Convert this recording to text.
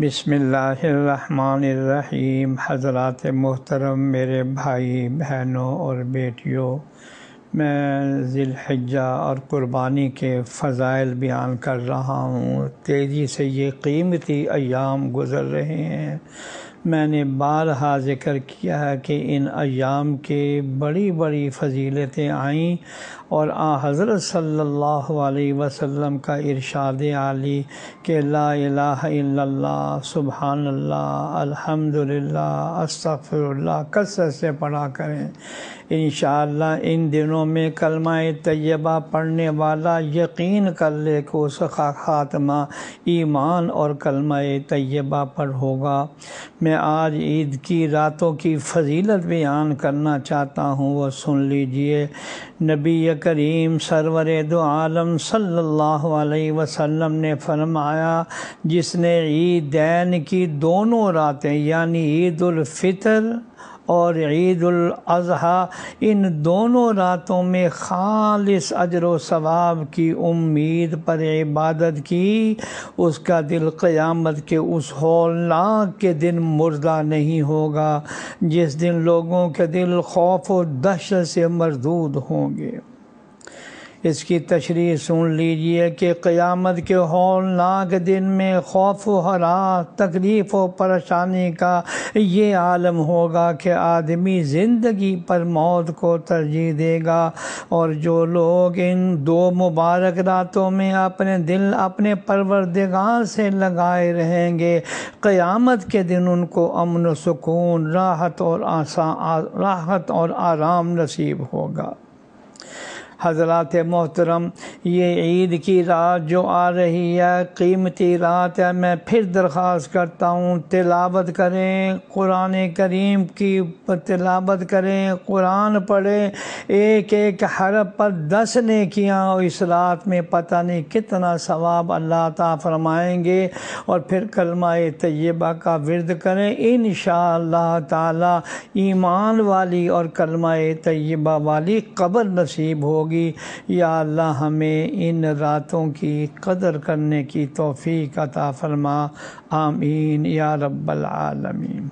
بسم اللہ الرحمن الرحیم۔ حضرات محترم، میرے بھائی بہنوں اور بیٹیوں، میں ذی الحجہ اور قربانی کے فضائل بیان کر رہا ہوں۔ تیزی سے یہ قیمتی ایام گزر رہے ہیں۔ میں نے بارہا ذکر کیا ہے کہ ان ایام کے بڑی بڑی فضیلتیں آئیں اور حضرت صلی اللہ علیہ وسلم کا ارشاد عالی کہ لا الہ الا اللہ، سبحان اللہ، الحمدللہ، استغفر اللہ کثرت سے پڑھا کریں۔ انشاءاللہ ان دنوں میں کلمہ طیبہ پڑھنے والا یقین کر لے کہ اس کا خاتمہ ایمان اور کلمہ طیبہ پر ہوگا۔ میں آج عید کی راتوں کی فضیلت بیان کرنا چاہتا ہوں، وہ سن لیجئے۔ نبی کریم سرور دو عالم صلی اللہ علیہ وسلم نے فرمایا، جس نے عیدین کی دونوں راتیں یعنی عید الفطر اور عید الاضحیٰ، ان دونوں راتوں میں خالص اجر و ثواب کی امید پر عبادت کی، اس کا دل قیامت کے اس ہولناک کے دن مردہ نہیں ہوگا جس دن لوگوں کے دل خوف و دہشت سے مردود ہوں گے۔ اس کی تشریح سن لیجئے کہ قیامت کے ہولناک دن میں خوف و ہراس، تکلیف و پریشانی کا یہ عالم ہوگا کہ آدمی زندگی پر موت کو ترجیح دے گا، اور جو لوگ ان دو مبارک راتوں میں اپنے دل اپنے پروردگار سے لگائے رہیں گے، قیامت کے دن ان کو امن و سکون، راحت اور آرام نصیب ہوگا۔ حضرات محترم، یہ عید کی رات جو آ رہی ہے قیمتی رات ہے۔ میں پھر درخواست کرتا ہوں، تلاوت کریں، قرآن کریم کی تلاوت کریں، قرآن پڑھیں، ایک ایک حرف پر 10 نیکیاں، اور اس رات میں پتہ نہیں کتنا ثواب اللہ عطا فرمائیں گے۔ اور پھر کلمہ طیبہ کا ورد کریں، انشاءاللہ تعالی ایمان والی اور کلمہ طیبہ والی قبر نصیب ہوگی۔ یا اللہ ہمیں ان راتوں کی قدر کرنے کی توفیق عطا فرما، آمین یا رب العالمین۔